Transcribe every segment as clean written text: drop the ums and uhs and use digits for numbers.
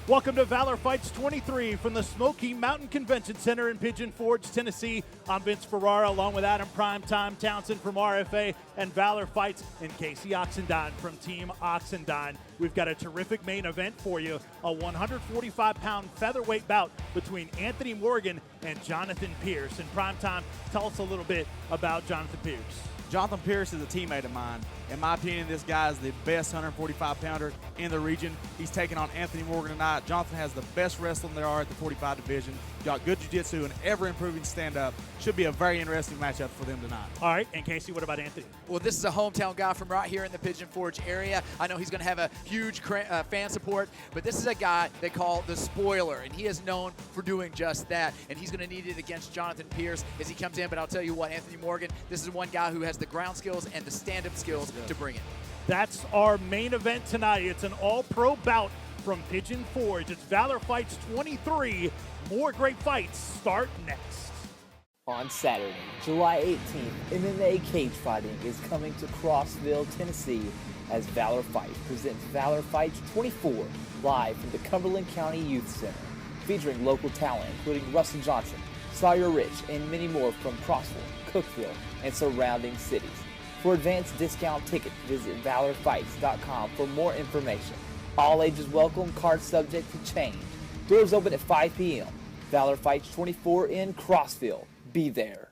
Welcome to Valor Fights 23 from the Smoky Mountain Convention Center in Pigeon Forge, Tennessee. I'm Vince Ferrara along with Adam Primetime Townsend from RFA and Valor Fights and Casey Oxendine from Team Oxendine. We've got a terrific main event for you, a 145-pound featherweight bout between Anthony Morgan and Jonathan Pearce. And Primetime, tell us a little bit about Jonathan Pearce. Jonathan Pearce is a teammate of mine. In my opinion, this guy is the best 145-pounder in the region. He's taking on Anthony Morgan tonight. Jonathan has the best wrestling there are at the 45 division. Got good jiu-jitsu and ever-improving stand-up. Should be a very interesting matchup for them tonight. All right, and Casey, what about Anthony? Well, this is a hometown guy from right here in the Pigeon Forge area. I know he's going to have a huge fan support, but this is a guy they call the spoiler, and he is known for doing just that, and he's going to need it against Jonathan Pearce as he comes in. But I'll tell you what, Anthony Morgan, this is one guy who has the ground skills and the stand-up skills to bring it. That's our main event tonight. It's an all-pro bout from Pigeon Forge. It's Valor Fights 23. More great fights start next. On Saturday, July 18th, MMA cage fighting is coming to Crossville, Tennessee as Valor Fights presents Valor Fights 24 live from the Cumberland County Youth Center, featuring local talent including Russell Johnson, Sawyer Rich, and many more from Crossville, Cookeville, and surrounding cities. For advanced discount tickets, visit valorfights.com for more information. All ages welcome, cards subject to change. Doors open at 5 p.m. Valor Fights 24 in Crossville. Be there.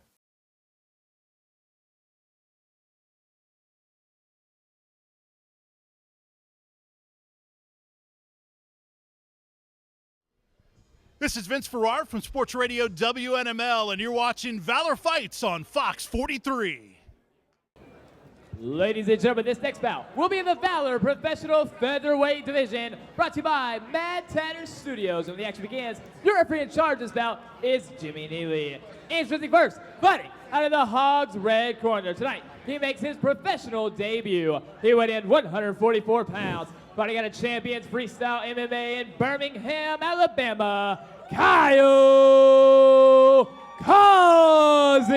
This is Vince Ferrara from Sports Radio WNML, and you're watching Valor Fights on Fox 43. Ladies and gentlemen, this next bout will be in the Valor Professional Featherweight Division, brought to you by Mad Tatter Studios. When the action begins, your referee in charge of this bout is Jimmy Neely. Introducing first, fighting out of the Hogs red corner. Tonight, he makes his professional debut. He weighed in 144 pounds, fighting out of Champions Freestyle MMA in Birmingham, Alabama, Kyle Causey.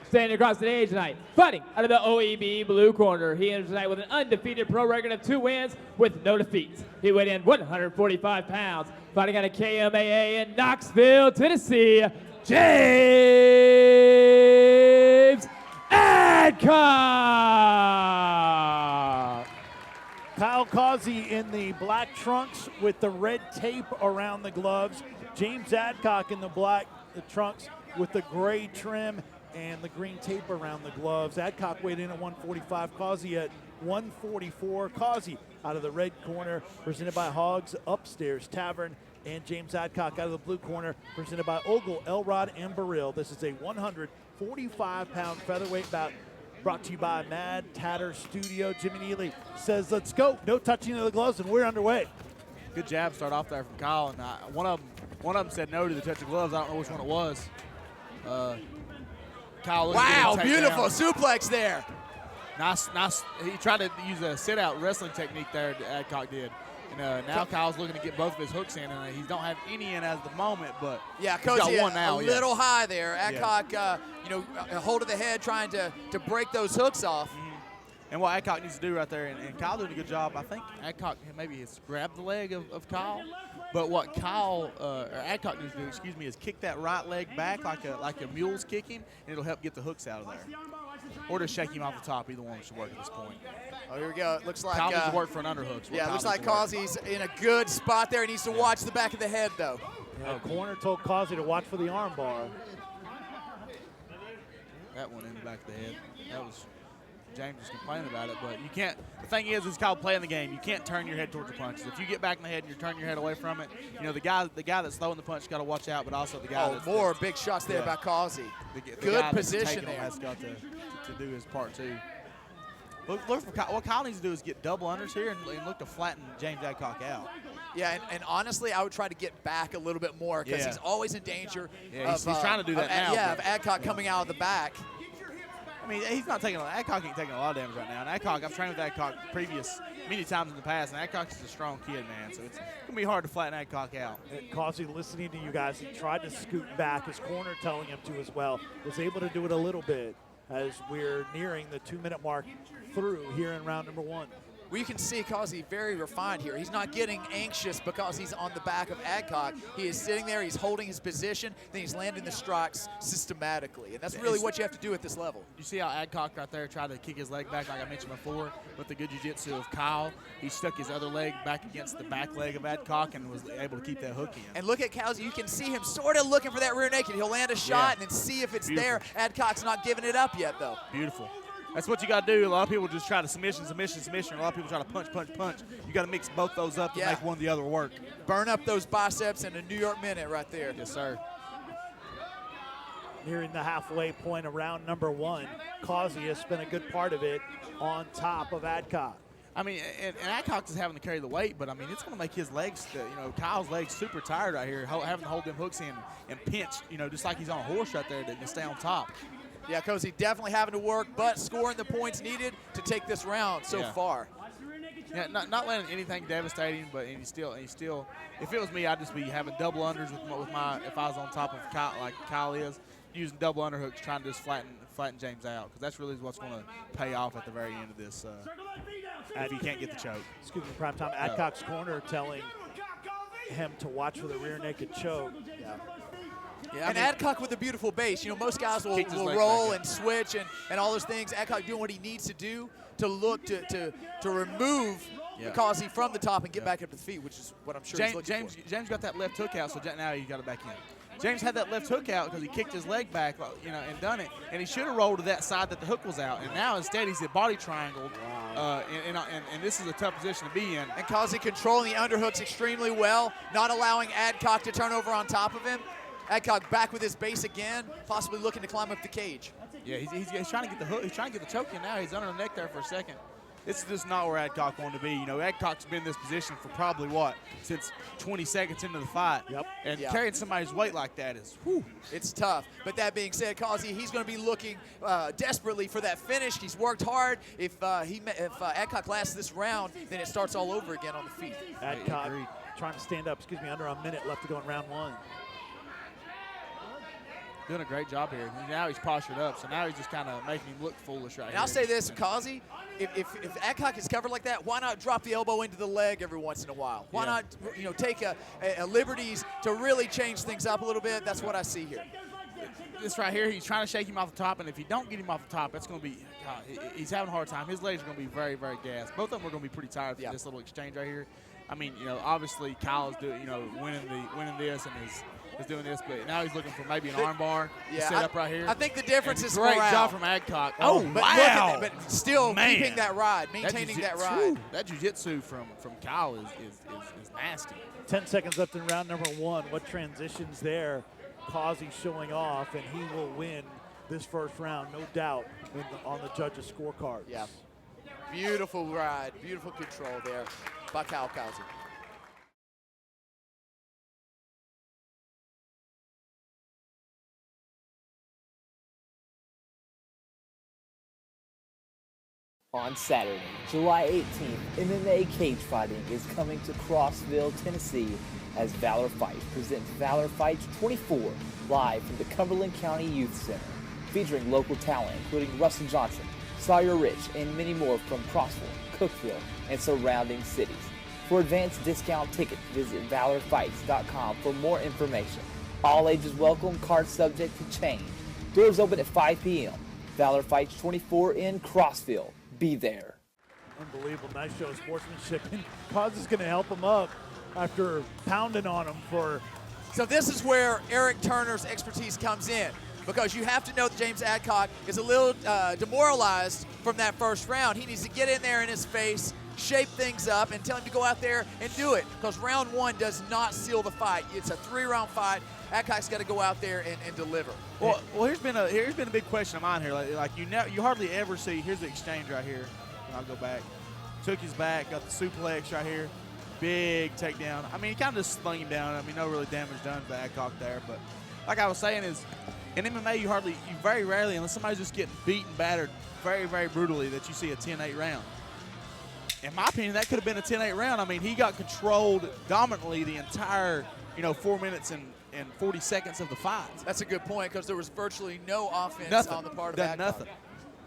Standing across the stage tonight, fighting out of the OEB blue corner. He enters tonight with an undefeated pro record of 2 wins with no defeats. He weighed in 145 pounds, fighting out of KMAA in Knoxville, Tennessee, James Adcock. Kyle Causey in the black trunks with the red tape around the gloves. James Adcock in the black trunks with the gray trim and the green tape around the gloves. Adcock weighed in at 145, Causey at 144. Causey out of the red corner, presented by Hogs Upstairs Tavern, and James Adcock out of the blue corner, presented by Ogle, Elrod, and Burrill. This is a 145-pound featherweight bout brought to you by Mad Tatter Studio. Jimmy Neely says, let's go. No touching of the gloves, and we're underway. Good jab start off there from Kyle, and one of them said no to the touch of gloves. I don't know which one it was. Kyle, wow, beautiful suplex there. Nice. He tried to use a sit-out wrestling technique there, Adcock did. And now Kyle's looking to get both of his hooks in, and he don't have any in at the moment, but yeah, he's got one now. A little high there. Adcock, hold of the head, trying to break those hooks off. Mm-hmm. And what Adcock needs to do right there, and Kyle doing a good job. I think Adcock maybe has grabbed the leg of Kyle, but what Adcock needs to do, is kick that right leg back like a mule's kicking, and it'll help get the hooks out of there. Or just shake him off the top. Either one should work at this point. Oh, here we go. It looks like Kyle needs to work for an underhook. Yeah, it looks like Causey's in a good spot there. He needs to watch the back of the head, though. Yeah, corner told Causey to watch for the arm bar. That one in the back of the head. That was James was complaining about it, but you can't. The thing is called playing the game. You can't turn your head towards the punches. If you get back in the head and you're turning your head away from it, the guy that's throwing the punch got to watch out, but also the guy. More big shots there by Causey. Good position there. Has got to do his part too. Look for Kyle. What Kyle needs to do is get double unders here and look to flatten James Adcock out. Yeah, and honestly, I would try to get back a little bit more because he's always in danger. Yeah, he's trying to do that now. Yeah, of Adcock coming out of the back. I mean, he's not taking Adcock ain't taking a lot of damage right now. And Adcock, I've trained with Adcock many times in the past, and Adcock is a strong kid, man. So it's gonna be hard to flatten Adcock out. Causey, listening to you guys, he tried to scoot back. His corner telling him to as well. Was able to do it a little bit as we're nearing the 2-minute mark through here in round number 1. Well, you can see Causey very refined here. He's not getting anxious because he's on the back of Adcock. He is sitting there, he's holding his position, then he's landing the strikes systematically. And that's really what you have to do at this level. You see how Adcock right there tried to kick his leg back, like I mentioned before, with the good jiu-jitsu of Kyle. He stuck his other leg back against the back leg of Adcock and was able to keep that hook in. And look at Causey. You can see him sort of looking for that rear naked. He'll land a shot and then see if it's there. Adcock's not giving it up yet, though. Beautiful. That's what you got to do. A lot of people just try to submission. A lot of people try to punch. You got to mix both those up to make one or the other work. Burn up those biceps in a New York minute right there. Yes, sir. Nearing the halfway point of round number 1. Causey has spent a good part of it on top of Adcock. I mean, and Adcock is having to carry the weight, but I mean, it's going to make his legs, Kyle's legs super tired right here, having to hold them hooks in and pinch, just like he's on a horse right there to stay on top. Yeah, Causey definitely having to work, but scoring the points needed to take this round so far. Yeah, not landing anything devastating, but he's still. If it was me, I'd just be having double unders with my. If I was on top of Kyle, like Kyle is, using double underhooks, trying to just flatten James out, because that's really what's going to pay off at the very end of this. If you can't get the choke. Excuse me, prime time. Adcock's corner telling him to watch for the rear naked choke. Yeah, and Adcock with a beautiful base. Most guys will roll and switch and all those things. Adcock doing what he needs to do to look to remove Causey from the top and get back up to the feet, which is what I'm sure he's looking for. James got that left hook out, so now he got it back in. James had that left hook out because he kicked his leg back, and done it. And he should have rolled to that side that the hook was out. And now instead he's at body triangled. And this is a tough position to be in. And Causey controlling the underhooks extremely well, not allowing Adcock to turn over on top of him. Adcock back with his base again, possibly looking to climb up the cage. Yeah, he's trying to get the hook. He's trying to get the choke in now. He's under the neck there for a second. This is just not where Adcock wanted to be. Adcock's been in this position for probably, since 20 seconds into the fight. Yep. And carrying somebody's weight like that is, whew. It's tough. But that being said, Causey, he's going to be looking desperately for that finish. He's worked hard. If Adcock lasts this round, then it starts all over again on the feet. Adcock trying to stand up. Under a minute left to go in round 1. Doing a great job here. Now he's postured up, so now he's just kind of making him look foolish right here. And I'll say this, Causey, if Adcock is covered like that, why not drop the elbow into the leg every once in a while? Why not, take a liberties to really change things up a little bit? That's what I see here. This right here, he's trying to shake him off the top, and if you don't get him off the top, that's going to be he's having a hard time. His legs are going to be very, very gassed. Both of them are going to be pretty tired for this little exchange right here. I mean, obviously Kyle is doing, winning this and is doing this, but now he's looking for maybe an arm bar to set up right here. I think the difference is great morale. job from Adcock. But wow! But still keeping that ride, maintaining that ride. That jiu-jitsu from Kyle is nasty. 10 seconds left in round number 1. What transitions there? Causey showing off, and he will win this first round, no doubt, on the judges' scorecards. Yeah. Beautiful ride, beautiful control there by Kyle Causey. On Saturday, July 18th, MMA cage fighting is coming to Crossville, Tennessee as Valor Fight presents Valor Fights 24 live from the Cumberland County Youth Center, featuring local talent including Russell Johnson, Sawyer Rich, and many more from Crossville, Cookeville, and surrounding cities. For advanced discount tickets, visit valorfights.com for more information. All ages welcome, cards subject to change. Doors open at 5 p.m. Valor Fights 24 in Crossville. Be there. Unbelievable. Nice show of sportsmanship. And Causey's going to help him up after pounding on him for. So this is where Eric Turner's expertise comes in, because you have to know that James Adcock is a little demoralized from that first round. He needs to get in there in his face, shape things up, and tell him to go out there and do it, because round 1 does not seal the fight. It's a 3-round fight. Adcock's got to go out there and deliver. Well, here's been a big question of mine here. Like you hardly ever see. Here's the exchange right here. And I'll go back. Took his back, got the suplex right here. Big takedown. I mean, he kind of just slung him down. I mean, no really damage done to Adcock there. But like I was saying, is in MMA you very rarely, unless somebody's just getting beaten, battered very, very brutally, that you see a 10-8 round. In my opinion, that could have been a 10-8 round. I mean, he got controlled dominantly the entire 4 minutes and 40 seconds of the fight. That's a good point, because there was virtually no offense on the part of Adcock. Nothing.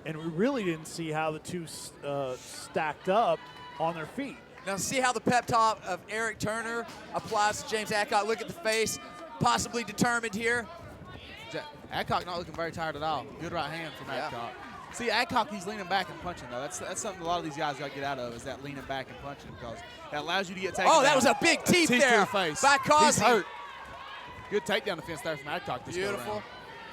And we really didn't see how the two stacked up on their feet. Now see how the pep talk of Eric Turner applies to James Adcock. Look at the face, possibly determined here. Adcock not looking very tired at all. Good right hand from Adcock. See, Adcock, he's leaning back and punching, though. That's something a lot of these guys got to get out of, is that leaning back and punching, because that allows you to get taken down. That was a big teeth to there the face. by Causey. He's hurt. Good takedown defense there from Adcock. Beautiful.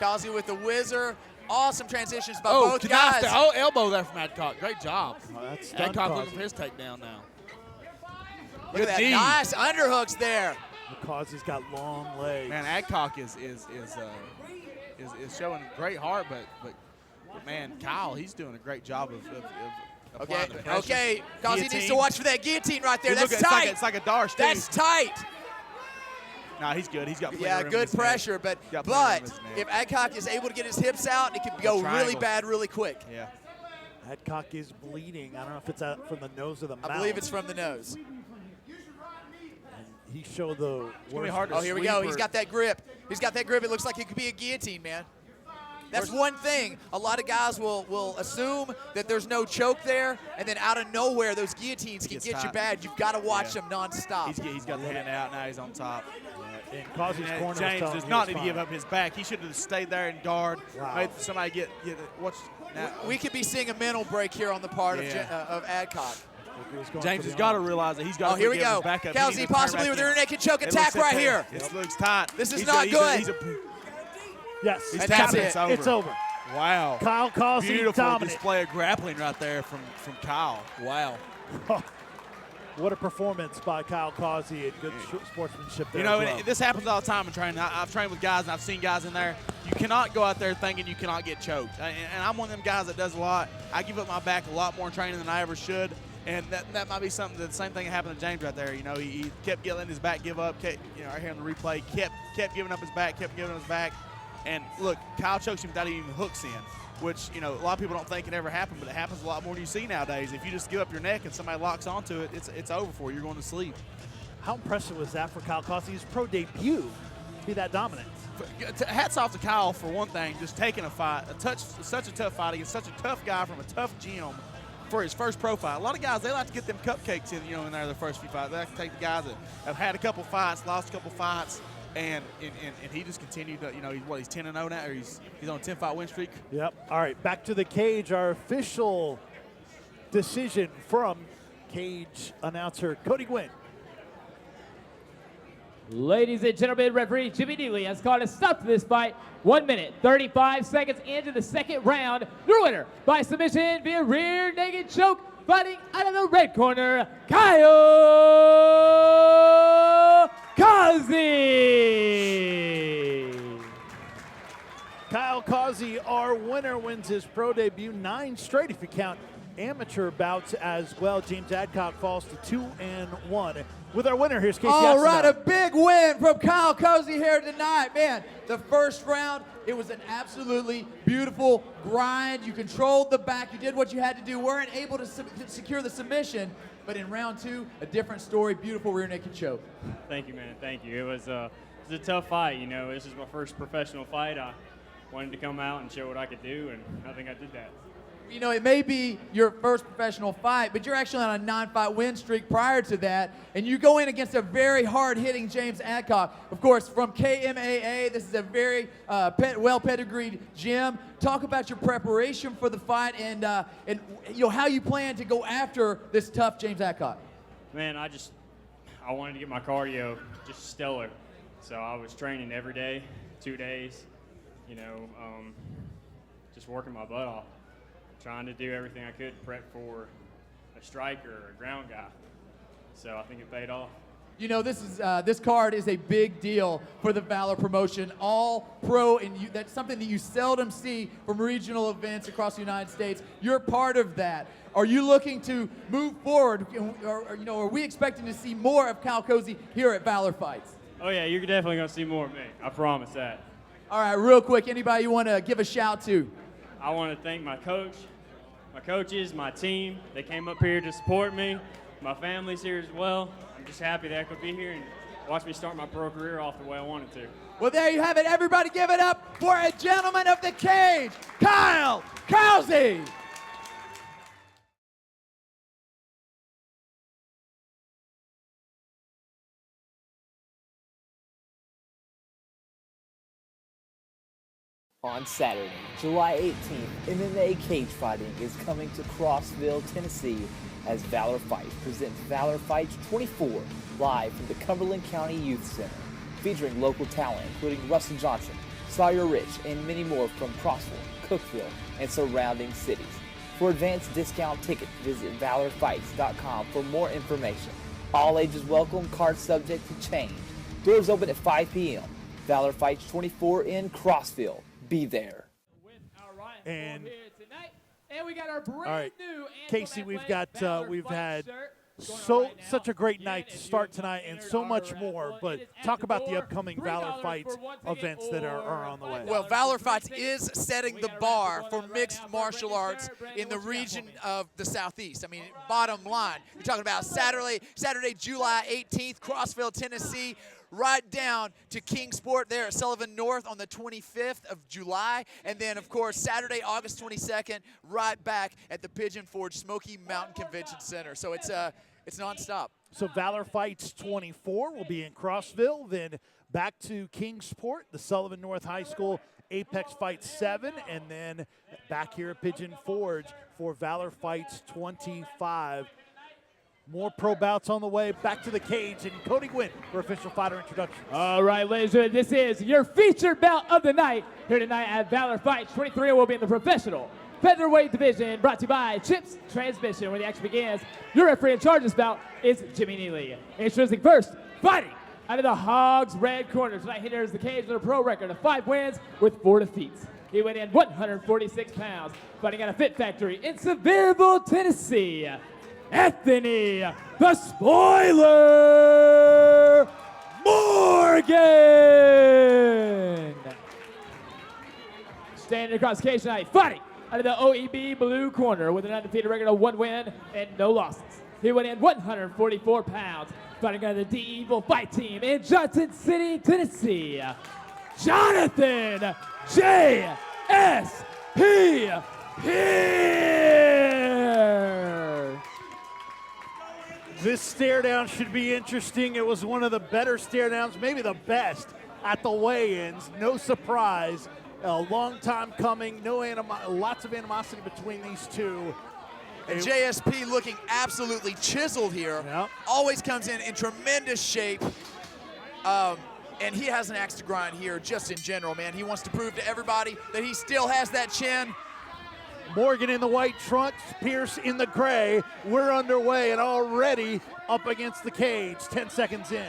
Causey with the whizzer. Awesome transitions by Oh, both guys. Oh, elbow there from Adcock. Great job. Oh, that's Adcock looking for his takedown now. Look at that. knee. Nice underhooks there. Causey's got long legs. Man, Adcock is showing great heart, but man, Kyle, he's doing a great job of applying the pressure. Okay, Causey needs to Guillotine. watch for that guillotine right there. Look, That's tight. It's like a Darce, too. That's tight. Nah, he's good. He's got plenty Yeah, of room in good his neck. pressure, but Got plenty of room in his neck. if Adcock is able to get his hips out, it could go really triangle. bad really quick. Yeah. Adcock is bleeding. I don't know if it's out from the nose or the mouth. I believe it's from the nose. He showed the worst. hard to Oh, here we go. sweep He's or- got that grip. He's got that grip. It looks like it could be a guillotine, man. That's one thing. A lot of guys will assume that there's no choke there, and then out of nowhere, those guillotines can gets get you tight. bad. You've got to watch Yeah. them nonstop. He's got the hand out. Now he's on top. In Causey's And corner was James telling does him not he need was to give fine. up his back. He should have stayed there and guard. Wow. Made somebody get watch. Now, We could be seeing a mental break here on the part Yeah. of Adcock. He was going James for has the got to arm. realize that he's got to Here we give his go. back up. He Causey needs to turn possibly back with in. a rear naked choke It attack looks right okay. here. It looks tight. This is He's not good. Yes, He's And tapping. that's it. It's over. Wow. Kyle Causey Beautiful dominant. display of grappling right there from Kyle. Wow. What a performance by Kyle Causey and good sportsmanship there. You know, as well. and this happens all the time in training. I've trained with guys, and I've seen guys in there. You cannot go out there thinking you cannot get choked. And I'm one of them guys that does a lot. I give up my back a lot more in training than I ever should. And that might be something, the same thing that happened to James right there. You know, he kept letting his back give up. Kept, right here on the replay, kept giving up his back, kept giving up his back. And look, Kyle chokes him without even hooks in, which, a lot of people don't think can ever happen, but it happens a lot more than you see nowadays. If you just give up your neck and somebody locks onto it, it's over for you. You're going to sleep. How impressive was that for Kyle Causey? His pro debut to be that dominant. Hats off to Kyle for one thing, just taking a fight, such a tough fight against such a tough guy from a tough gym for his first pro fight. A lot of guys, they like to get them cupcakes in, in their first few fights. They like to take the guys that have had a couple fights, lost a couple fights, and he just continued to, he's 10-0 now, or he's on a 10-fight win streak. Yep. All right, back to the cage. Our official decision from cage announcer Cody Gwynn. Ladies and gentlemen, referee Jimmy Neely has called a stop to this fight. 1 minute, 35 seconds into the second round. Your winner by submission via rear naked choke, fighting out of the red corner, Kyle Causey. Kyle Causey, our winner, wins his pro debut 9 straight if you count amateur bouts as well. James Adcock falls to 2-1. With our winner, here's Casey All right, a Axelrod. big win from Kyle Causey here tonight. Man, the first round, it was an absolutely beautiful grind. You controlled the back. You did what you had to do. Weren't able to secure the submission. But in round 2, a different story. Beautiful rear naked choke. Thank you, man. Thank you. It was a tough fight. This is my first professional fight. I wanted to come out and show what I could do, and I think I did that. It may be your first professional fight, but you're actually on a 9-fight win streak prior to that, and you go in against a very hard-hitting James Adcock. Of course, from KMAA, this is a very well-pedigreed gym. Talk about your preparation for the fight and how you plan to go after this tough James Adcock. Man, I wanted to get my cardio just stellar. So I was training every day, 2 days, just working my butt off, trying to do everything I could to prep for a striker or a ground guy. So I think it paid off. This card is a big deal for the Valor promotion. All pro, and that's something that you seldom see from regional events across the United States. You're part of that. Are you looking to move forward, or are we expecting to see more of Kyle Causey here at Valor Fights? Oh yeah, you're definitely gonna see more of me. I promise that. All right, real quick, anybody you want to give a shout to? I want to thank my coaches, my team. They came up here to support me. My family's here as well. I'm just happy that I could be here and watch me start my pro career off the way I wanted to. Well, there you have it. Everybody give it up for a gentleman of the cage, Kyle Causey. On Saturday, July 18th, MMA cage fighting is coming to Crossville, Tennessee as Valor Fights presents Valor Fights 24 live from the Cumberland County Youth Center, featuring local talent including Russell Johnson, Sawyer Rich, and many more from Crossville, Cookeville, and surrounding cities. For advanced discount tickets, visit valorfights.com for more information. All ages welcome, cards subject to change. Doors open at 5 p.m. Valor Fights 24 in Crossville. Be there. And we got our brand all right, new Casey, we've had such a great night to start tonight and so much more, but talk about the upcoming Valor Fights events that are on the way. Well, Valor Fights is setting the bar for mixed martial arts in the region of the Southeast. I mean, bottom line, you're talking about Saturday, July 18th, Crossville, Tennessee, right down to Kingsport there at Sullivan North on the 25th of July. And then, of course, Saturday, August 22nd, right back at the Pigeon Forge Smoky Mountain Convention Center. So it's nonstop. So Valor Fights 24 will be in Crossville, then back to Kingsport, the Sullivan North High School Apex Fights 7, and then back here at Pigeon Forge for Valor Fights 25. More pro bouts on the way. Back to the cage, and Cody Gwynn for official fighter introductions. All right, ladies and gentlemen, this is your featured bout of the night. Here tonight at Valor Fights 23 will be in the professional featherweight division, brought to you by Chips Transmission, where the action begins. Your referee in charge of this bout is Jimmy Neely. Introducing first, fighting out of the Hogs red corner. Tonight, he enters the cage with a pro record of 5 wins with 4 defeats. He weighed in 146 pounds, fighting out of Fit Factory in Sevierville, Tennessee. Anthony, the Spoiler, Morgan. Standing across the cage tonight, fighting out of the OEB blue corner with an undefeated record of 1 win and no losses. He went in 144 pounds, fighting out of the D-Evil Fight Team in Johnson City, Tennessee. Jonathan J.S.P. Pearce. This stare down should be interesting. It was one of the better stare downs, maybe the best at the weigh-ins. No surprise. A long time coming. Lots of animosity between these two. And JSP looking absolutely chiseled here. Yep. Always comes in tremendous shape. And he has an axe to grind here just in general, man. He wants to prove to everybody that he still has that chin. Morgan in the white trunks, Pearce in the gray. We're underway and already up against the cage, 10 seconds in.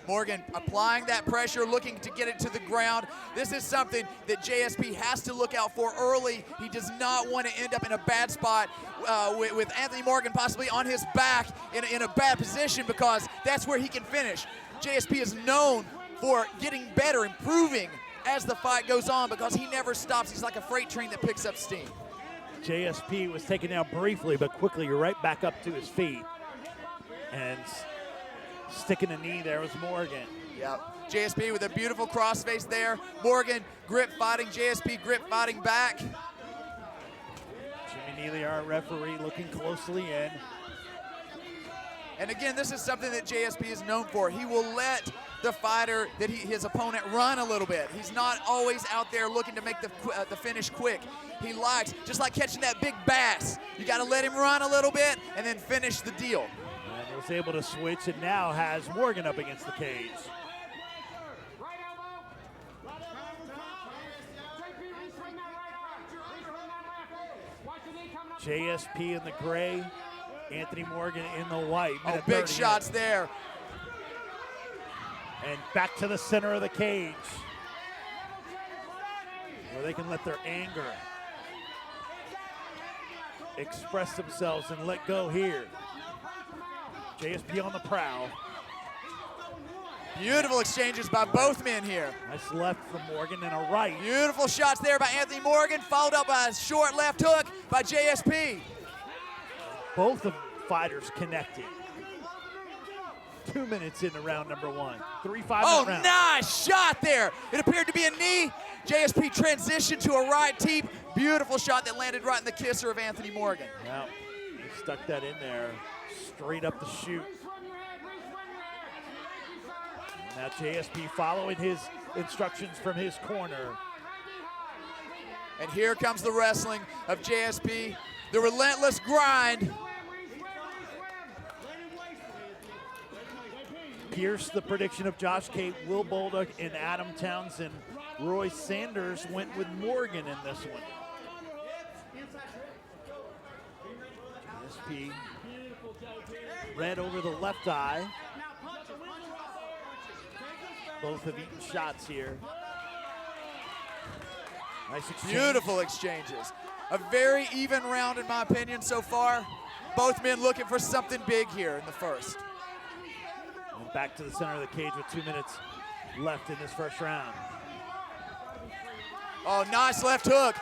Morgan applying that pressure, looking to get it to the ground. This is something that JSP has to look out for early. He does not want to end up in a bad spot with Anthony Morgan possibly on his back in a bad position, because that's where he can finish. JSP is known for getting better, improving as the fight goes on, because he never stops. He's like a freight train that picks up steam. JSP was taken down briefly, but quickly right back up to his feet. And sticking a knee there was Morgan. Yep. JSP with a beautiful crossface there. Morgan grip fighting, JSP grip fighting back. Jimmy Neely, our referee, looking closely in. And again, this is something that JSP is known for. He will let the fighter, his opponent, run a little bit. He's not always out there looking to make the finish quick. He likes, just like catching that big bass, you got to let him run a little bit and then finish the deal. And he was able to switch and now has Morgan up against the cage. JSP in the gray, Anthony Morgan in the white. Oh, big shots there. And back to the center of the cage, where they can let their anger express themselves and let go here. JSP on the prowl. Beautiful exchanges by both men here. Nice left from Morgan and a right. Beautiful shots there by Anthony Morgan, followed up by a short left hook by JSP. Both of fighters connecting. 2 minutes into round number 1. 3-5 Oh, round. nice shot there. It appeared to be a knee. JSP transitioned to a right teep. Beautiful shot that landed right in the kisser of Anthony Morgan. Well, he stuck that in there, straight up the chute. Now JSP following his instructions from his corner. And here comes the wrestling of JSP, the relentless grind. Pearce, the prediction of Josh Cate, Will Bolduc, and Adam Townsend. Roy Sanders went with Morgan in this one. JSP, red over the left eye. Both have eaten shots here. Nice exchange. Beautiful exchanges. A very even round in my opinion so far. Both men looking for something big here in the first. And back to the center of the cage with 2 minutes left in this first round. Oh, nice left hook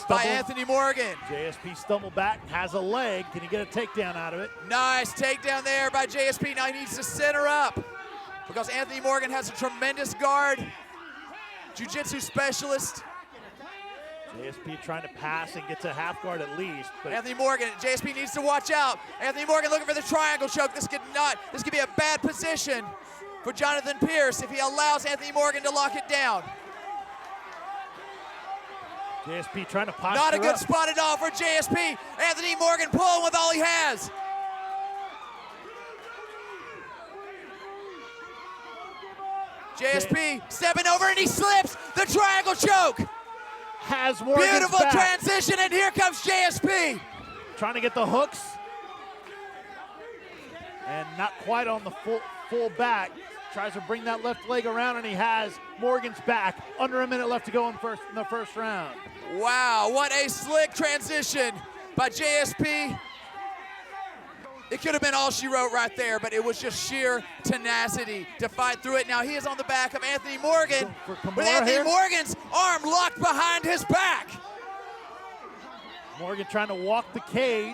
by Anthony Morgan. JSP stumbled back, has a leg. Can he get a takedown out of it? Nice takedown there by JSP. Now he needs to center up because Anthony Morgan has a tremendous guard. Jiu-jitsu specialist. JSP trying to pass and get to half guard at least. But Anthony Morgan, JSP needs to watch out. Anthony Morgan looking for the triangle choke. This could be a bad position for Jonathan Pearce if he allows Anthony Morgan to lock it down. JSP trying to posture Not a good up. spot at all for JSP. Anthony Morgan pulling with all he has. JSP stepping over and he slips the triangle choke. Has Morgan's Beautiful back. transition, and here comes JSP. Trying to get the hooks. And not quite on the full back. Tries to bring that left leg around, and he has Morgan's back. Under a minute left to go in the first round. Wow, what a slick transition by JSP. It could have been all she wrote right there, but it was just sheer tenacity to fight through it. Now he is on the back of Anthony Morgan, with Anthony Morgan's arm locked behind his back. Morgan trying to walk the cage.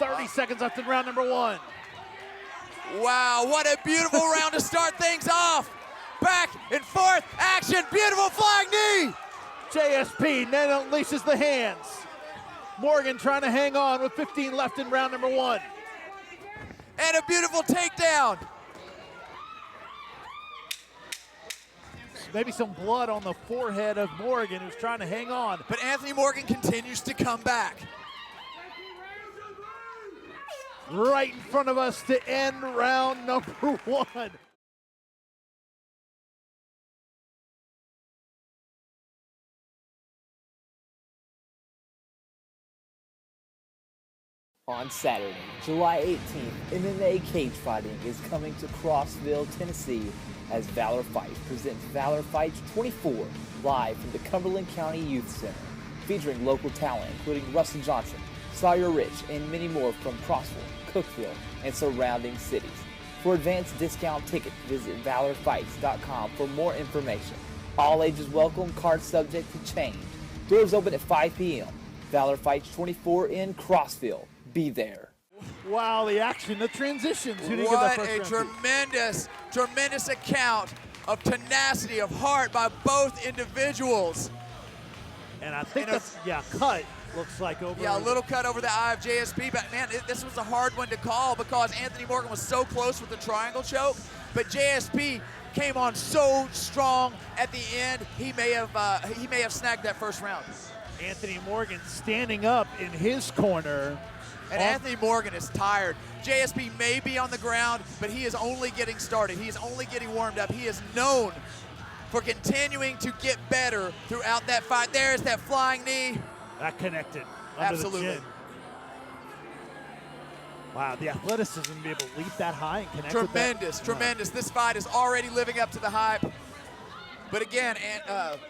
30 seconds left in round number 1. Wow, what a beautiful round to start things off. Back and forth action, beautiful flying knee. JSP then unleashes the hands. Morgan trying to hang on with 15 left in round number 1. And a beautiful takedown. Maybe some blood on the forehead of Morgan, who's trying to hang on. But Anthony Morgan continues to come back. Right in front of us to end round number 1. On Saturday, July 18th, MMA cage fighting is coming to Crossville, Tennessee as Valor Fight presents Valor Fights 24 live from the Cumberland County Youth Center, featuring local talent including Russell Johnson, Sawyer Rich, and many more from Crossville, Cookeville, and surrounding cities. For advanced discount tickets, visit valorfights.com for more information. All ages welcome, cards subject to change. Doors open at 5 p.m. Valor Fights 24 in Crossville. Be there. Wow, the action, the transitions. Who did you get What that a first round to? tremendous account of tenacity, of heart by both individuals. And I think that's, cut looks like over. Yeah, a little cut over the eye of JSP, but man, this was a hard one to call because Anthony Morgan was so close with the triangle choke, but JSP came on so strong at the end. He may have snagged that first round. Anthony Morgan standing up in his corner. And Anthony Morgan is tired. JSP may be on the ground, but he is only getting started. He is only getting warmed up. He is known for continuing to get better throughout that fight. There's that flying knee. That connected. Under Absolutely. The chin. Wow, the athleticism to be able to leap that high and connect with that. Tremendous. This fight is already living up to the hype. But again,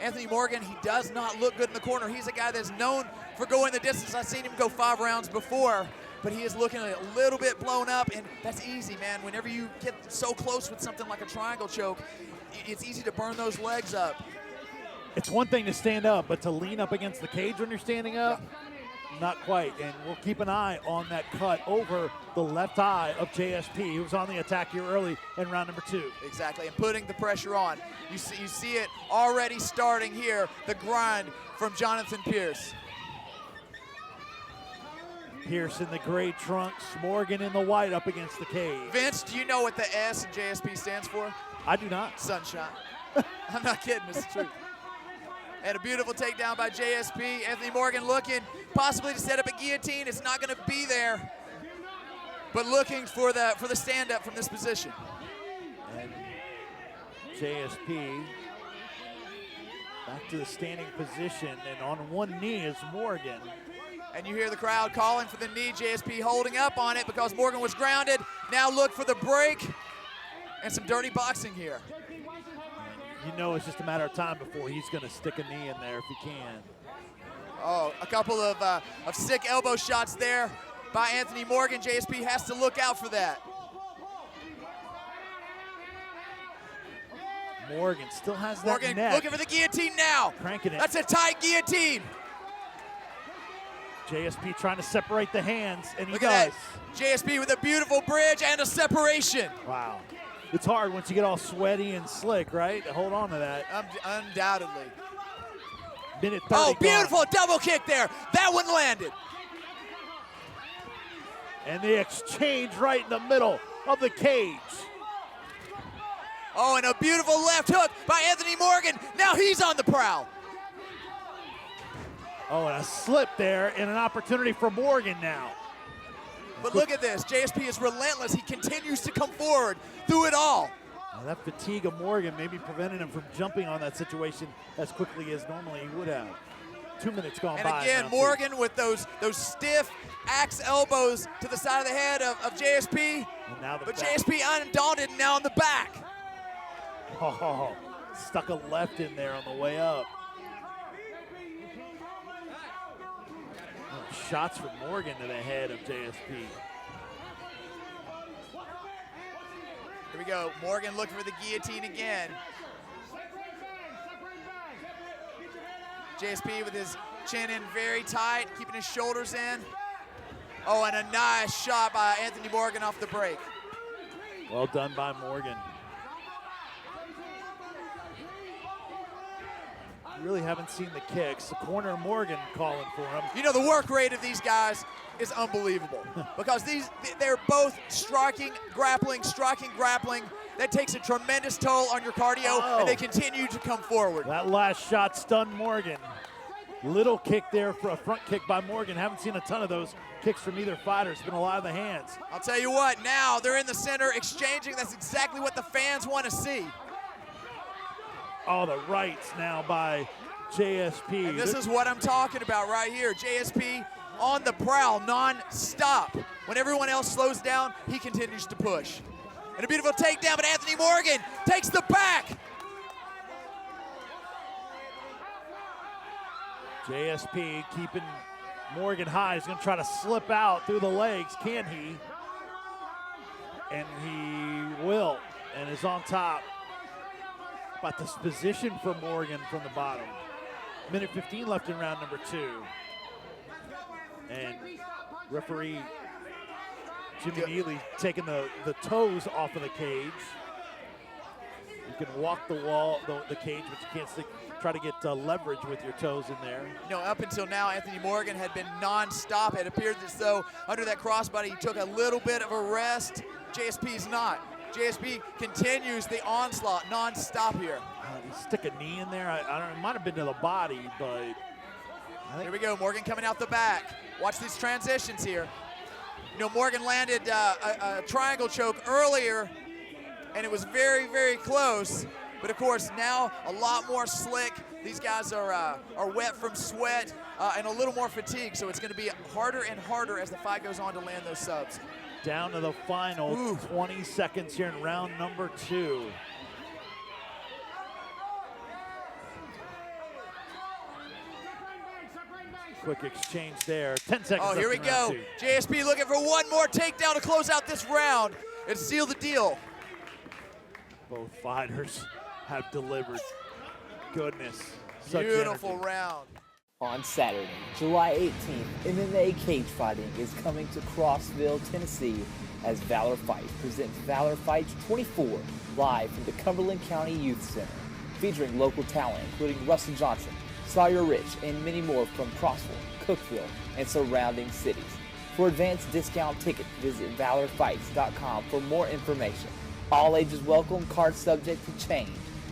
Anthony Morgan, he does not look good in the corner. He's a guy that's known for going the distance. I've seen him go 5 rounds before, but he is looking a little bit blown up, and that's easy, man. Whenever you get so close with something like a triangle choke, it's easy to burn those legs up. It's one thing to stand up, but to lean up against the cage when you're standing up, not quite. And we'll keep an eye on that cut over the left eye of JSP, who was on the attack here early in round number 2. Exactly, and putting the pressure on. You see it already starting here, the grind from Jonathan Pearce. Pearce in the gray trunks, Morgan in the white up against the cage. Vince, do you know what the S in JSP stands for? I do not. Sunshine. I'm not kidding, it's the truth. And a beautiful takedown by JSP. Anthony Morgan looking possibly to set up a guillotine. It's not going to be there, but looking for the stand-up from this position. And JSP back to the standing position, and on one knee is Morgan. And you hear the crowd calling for the knee. JSP holding up on it because Morgan was grounded. Now look for the break and some dirty boxing here. You know it's just a matter of time before he's going to stick a knee in there if he can. Oh, a couple of sick elbow shots there by Anthony Morgan. JSP has to look out for that. Morgan still has that Morgan neck. looking for the guillotine now. Cranking it. That's a tight guillotine. JSP trying to separate the hands, and he Look does. at that. JSP with a beautiful bridge and a separation. Wow. It's hard once you get all sweaty and slick, right? Hold on to that. Undoubtedly. Minute 30 Oh, beautiful gone. double kick there. That one landed. And the exchange right in the middle of the cage. Oh, and a beautiful left hook by Anthony Morgan. Now he's on the prowl. Oh, and a slip there and an opportunity for Morgan now. But look at this. JSP is relentless. He continues to come forward through it all. Now that fatigue of Morgan maybe prevented him from jumping on that situation as quickly as normally he would have. 2 minutes gone by. And again, Morgan with those stiff axe elbows to the side of the head of JSP. And now the But back. JSP undaunted now in the back. Oh, stuck a left in there on the way up. Oh, shots from Morgan to the head of JSP. Here we go. Morgan looking for the guillotine again. JSP with his chin in very tight, keeping his shoulders in. Oh, and a nice shot by Anthony Morgan off the break. Well done by Morgan. Really haven't seen the kicks. The corner Morgan calling for him. You know, the work rate of these guys is unbelievable because they're both striking, grappling. That takes a tremendous toll on your cardio, and they continue to come forward. That last shot stunned Morgan. Little kick there for a front kick by Morgan. Haven't seen a ton of those kicks from either fighter. It's been a lot of the hands. I'll tell you what, now they're in the center exchanging. That's exactly what the fans want to see. Oh, the rights now by JSP. And this is what I'm talking about right here. JSP on the prowl, non-stop. When everyone else slows down, he continues to push. And a beautiful takedown, but Anthony Morgan takes the back. JSP keeping Morgan high. He's going to try to slip out through the legs. Can he? And he will, and is on top. But this position for Morgan from the bottom. Minute 15 left in round number 2. And referee Jimmy Neely taking the toes off of the cage. You can walk the wall, the cage, but you can't try to get leverage with your toes in there. You know, up until now, Anthony Morgan had been non-stop. It appeared as though under that crossbody, he took a little bit of a rest. JSP's not. JSP continues the onslaught non-stop here. Stick a knee in there. I don't know, it might have been to the body, but here we go. Morgan coming out the back. Watch these transitions here. You know, Morgan landed a triangle choke earlier, and it was very, very close. But of course, now a lot more slick. These guys are wet from sweat and a little more fatigue, so it's going to be harder and harder as the fight goes on to land those subs. Down to the final 20 seconds here in round number 2. Quick exchange there. 10 seconds. Oh, here we go. JSP looking for one more takedown to close out this round and seal the deal. Both fighters have delivered. Goodness. Such Beautiful energy. round. On Saturday, July 18th, MMA Cage Fighting is coming to Crossville, Tennessee as Valor Fight presents Valor Fight 24 live from the Cumberland County Youth Center, featuring local talent including Russell Johnson, Sawyer Rich, and many more from Crossville, Cookeville, and surrounding cities. For advanced discount tickets, visit valorfights.com for more information. All ages welcome, cards subject to change.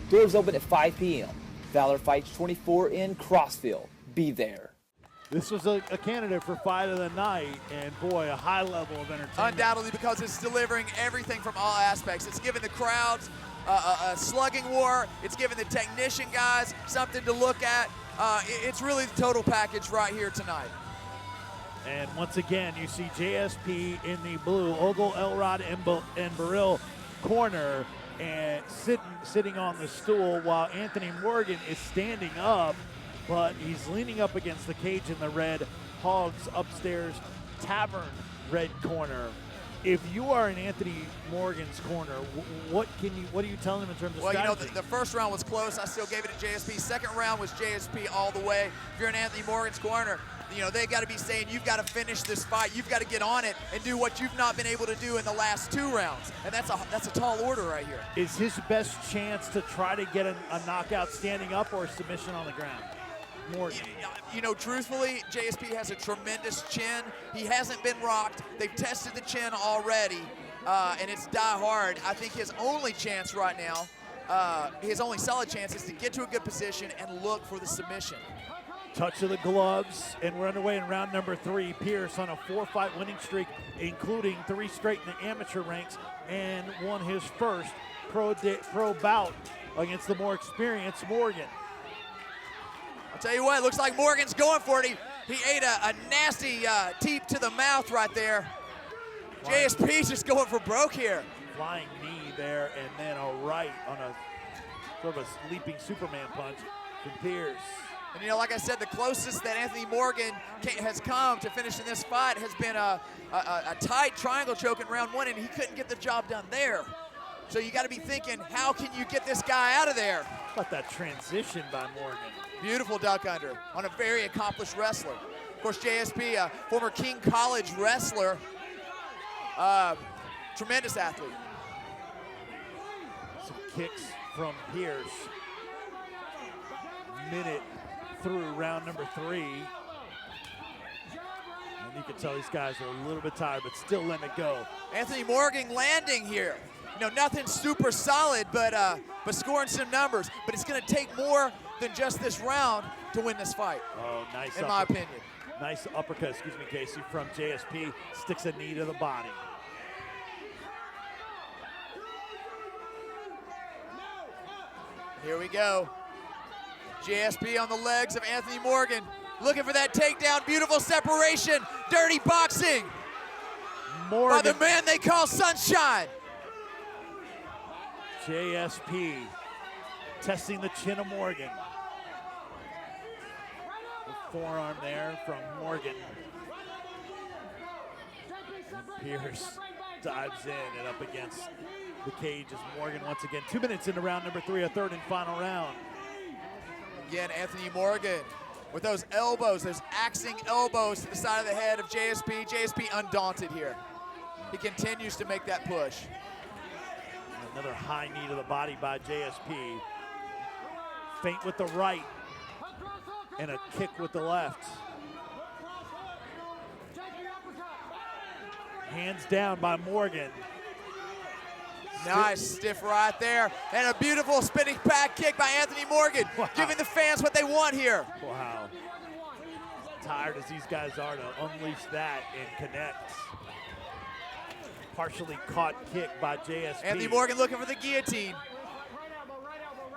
Doors open at 5 p.m. Valor Fights 24 in Crossville. Be there. This was a candidate for fight of the night, and boy, a high level of entertainment. Undoubtedly, because it's delivering everything from all aspects. It's giving the crowds a slugging war. It's giving the technician guys something to look at. It's really the total package right here tonight. And once again, you see JSP in the blue, Ogle, Elrod, and Burrill corner, and sitting on the stool, while Anthony Morgan is standing up, but he's leaning up against the cage in the red Hogs Upstairs Tavern red corner. If you are in Anthony Morgan's corner, what are you telling him in terms of strategy? Well, you know, the first round was close. I still gave it to JSP. Second round was JSP all the way. If you're in Anthony Morgan's corner, you know, they got to be saying, you've got to finish this fight. You've got to get on it and do what you've not been able to do in the last 2 rounds. And that's a tall order right here. Is his best chance to try to get a knockout standing up or a submission on the ground? Morgan. You know, truthfully, JSP has a tremendous chin. He hasn't been rocked. They've tested the chin already, and it's die hard. I think his only chance right now, his only solid chance, is to get to a good position and look for the submission. Touch of the gloves, and we're underway in round number 3. Pearce on a 4-fight winning streak, including 3 straight in the amateur ranks, and won his first pro bout against the more experienced Morgan. I'll tell you what, it looks like Morgan's going for it. He ate a nasty teep to the mouth right there. JSP's just going for broke here. Flying knee there, and then a right on a sort of a leaping Superman punch from Pearce. And you know, like I said, the closest that Anthony Morgan has come to finishing this fight has been a tight triangle choke in round 1, and he couldn't get the job done there. So you got to be thinking, how can you get this guy out of there? How about that transition by Morgan? Beautiful duck under on a very accomplished wrestler. Of course, JSP, a former King College wrestler, tremendous athlete. Some kicks from Pearce. Minute through round number 3. And you can tell these guys are a little bit tired, but still letting it go. Anthony Morgan landing here. You know, nothing super solid, but scoring some numbers. But it's going to take more than just this round to win this fight. Oh, nice. In my opinion. Nice uppercut, excuse me, Casey, from JSP. Sticks a knee to the body. Here we go. JSP on the legs of Anthony Morgan. Looking for that takedown. Beautiful separation. Dirty boxing. Morgan. By the man they call Sunshine. JSP testing the chin of Morgan. The forearm there from Morgan. And Pearce dives in and up against the cage as Morgan once again. 2 minutes into round number 3, a third and final round. Again, Anthony Morgan with those elbows, those axing elbows to the side of the head of JSP. JSP undaunted here. He continues to make that push. Another high knee to the body by JSP. Feint with the right and a kick with the left. Hands down by Morgan. Nice stiff right there. And a beautiful spinning back kick by Anthony Morgan. Wow. Giving the fans what they want here. Wow. Tired as these guys are to unleash that and connect. Partially caught kick by JSP. Anthony Morgan looking for the guillotine.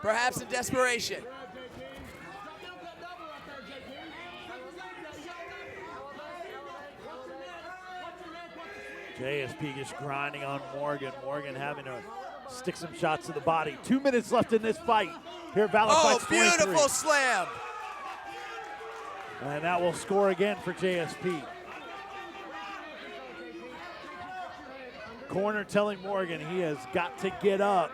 Perhaps in desperation. JSP just grinding on Morgan. Morgan having to stick some shots to the body. 2 minutes left in this fight. Here at Valor Fights 23. Beautiful slam. And that will score again for JSP. Corner telling Morgan he has got to get up.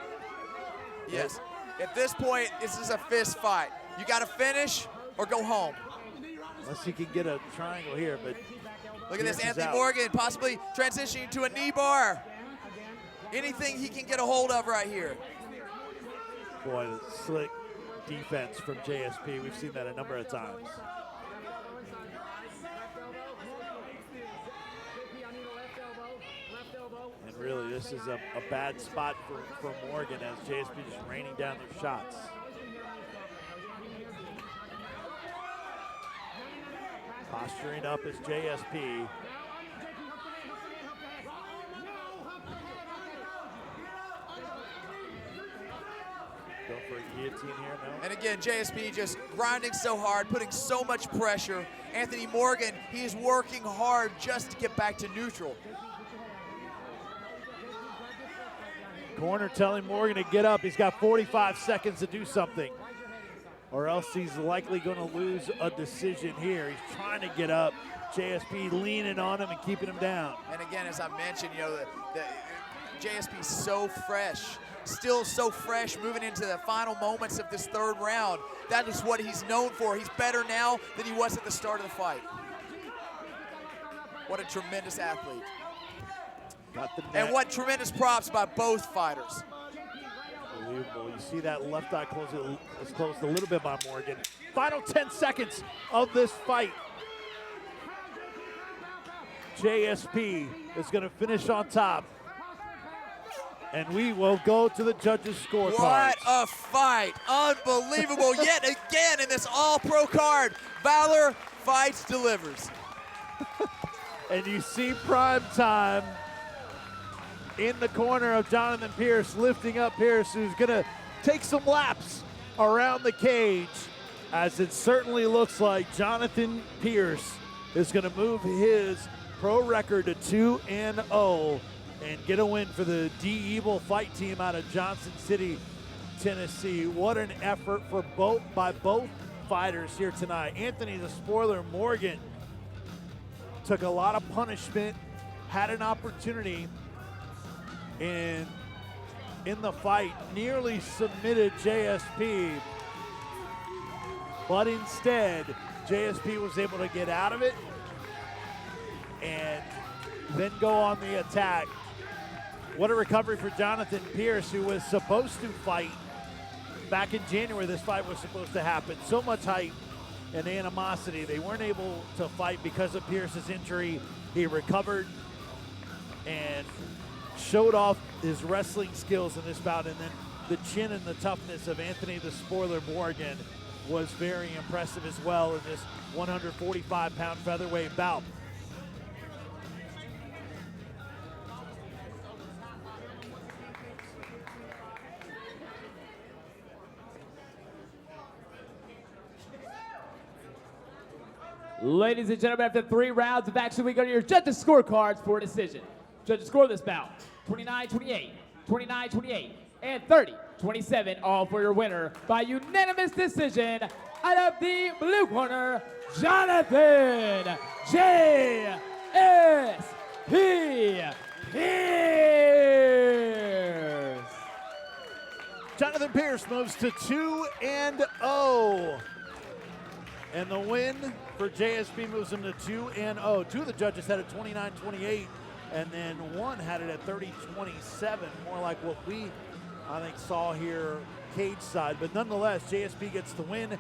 Yes. At this point, this is a fist fight. You got to finish or go home. Unless he can get a triangle here, but look at this, Pearce is Anthony out. Morgan possibly transitioning to a knee bar. Anything he can get a hold of right here. Boy, the slick defense from JSP. We've seen that a number of times. really. This is a bad spot for Morgan as JSP just raining down their shots. Posturing up is JSP. Go for a guillotine here, no? And again, JSP just grinding so hard, putting so much pressure. Anthony Morgan, he is working hard just to get back to neutral. Corner telling Morgan to get up. He's got 45 seconds to do something, or else he's likely going to lose a decision here. He's trying to get up. JSP leaning on him and keeping him down. And again, as I mentioned, you know, the JSP is so fresh, still so fresh moving into the final moments of this third round. That is what he's known for. He's better now than he was at the start of the fight. What a tremendous athlete. Got the net. And what tremendous props by both fighters. Unbelievable. You see that left eye is closed a little bit by Morgan. Final 10 seconds of this fight. JSP is going to finish on top. And we will go to the judges' scorecards. What a fight. Unbelievable. Yet again in this all-pro card, Valor Fights delivers. And you see prime time in the corner of Jonathan Pearce, lifting up Pearce, who's going to take some laps around the cage, as it certainly looks like Jonathan Pearce is going to move his pro record to 2-0 and get a win for the D-Evil fight team out of Johnson City, Tennessee. What an effort by both fighters here tonight. Anthony the Spoiler Morgan took a lot of punishment, had an opportunity, and in the fight nearly submitted JSP, but instead JSP was able to get out of it and then go on the attack. What a recovery for Jonathan Pearce, who was supposed to fight back in January. This fight was supposed to happen. So much hype and animosity. They weren't able to fight because of Pearce's injury. He recovered and showed off his wrestling skills in this bout, and then the chin and the toughness of Anthony the Spoiler Morgan was very impressive as well in this 145-pound featherweight bout. Ladies and gentlemen, after 3 rounds of action, we go to your judges' scorecards for a decision. Judges score this bout 29-28, 29-28, and 30-27, all for your winner by unanimous decision out of the blue corner, Jonathan J.S.P. Pearce. Jonathan Pearce moves to 2-0. And the win for JSP moves him to 2-0. Two of the judges had it 29-28, and then one had it at 30-27, more like what we, I think, saw here cage side. But nonetheless, JSP gets the win.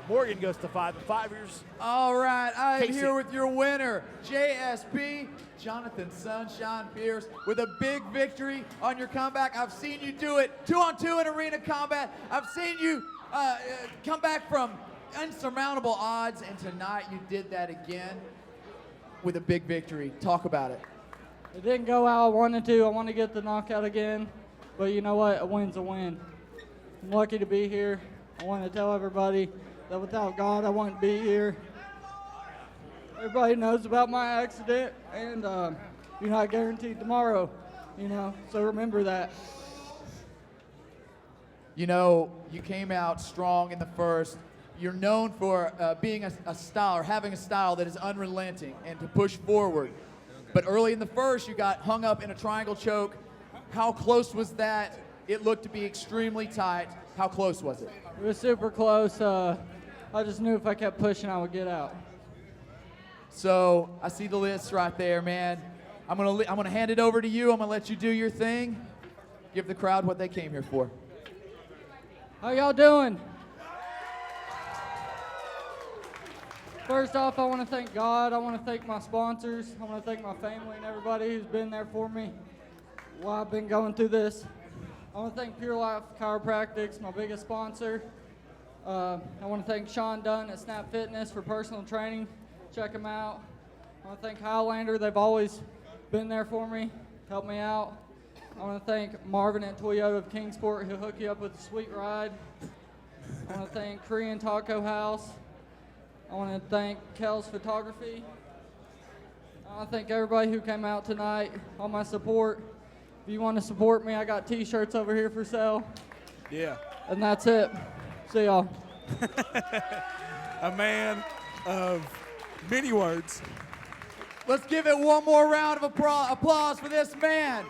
Morgan goes to 5-5 years. All right, I'm Casey. here with your winner, JSP, Jonathan Sunshine Pearce, with a big victory on your comeback. I've seen you do it 2-on-2 in arena combat. I've seen you come back from insurmountable odds, and tonight you did that again with a big victory. Talk about it. It didn't go how I wanted to. I want to get the knockout again, but you know what? A win's a win. I'm lucky to be here. I want to tell everybody that without God, I wouldn't be here. Everybody knows about my accident, and you're not guaranteed tomorrow, you know, so remember that. You know, you came out strong in the first. You're known for being a style, or having a style that is unrelenting and to push forward. But early in the first, you got hung up in a triangle choke. How close was that? It looked to be extremely tight. How close was it? It was super close. I just knew if I kept pushing, I would get out. So I see the list right there, man. I'm gonna hand it over to you. I'm gonna let you do your thing. Give the crowd what they came here for. How y'all doing? First off, I want to thank God. I want to thank my sponsors. I want to thank my family and everybody who's been there for me. while I've been going through this. I want to thank Pure Life Chiropractics, my biggest sponsor. I want to thank Sean Dunn at Snap Fitness for personal training. Check him out. I want to thank Highlander. They've always been there for me, helped me out. I want to thank Marvin at Toyota of Kingsport. He'll hook you up with a sweet ride. I want to thank Korean Taco House. I want to thank Kel's Photography. I want to thank everybody who came out tonight, all my support. If you want to support me, I got t-shirts over here for sale. Yeah. And that's it. See y'all. A man of many words. Let's give it one more round of applause for this man,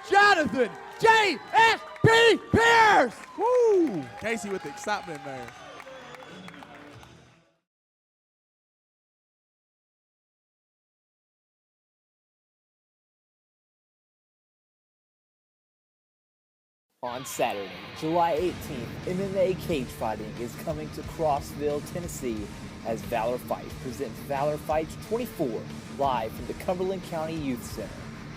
Jonathan J.S.P. Pearce. Woo! Casey with the excitement there. On Saturday, July 18th, MMA cage fighting is coming to Crossville, Tennessee as Valor Fights presents Valor Fights 24 live from the Cumberland County Youth Center,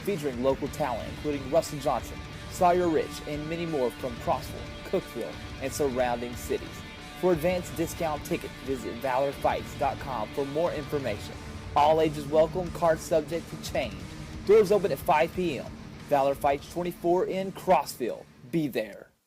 featuring local talent including Russell Johnson, Sawyer Rich, and many more from Crossville, Cookeville, and surrounding cities. For advanced discount tickets, visit valorfights.com for more information. All ages welcome, cards subject to change. Doors open at 5 p.m. Valor Fights 24 in Crossville. Be there.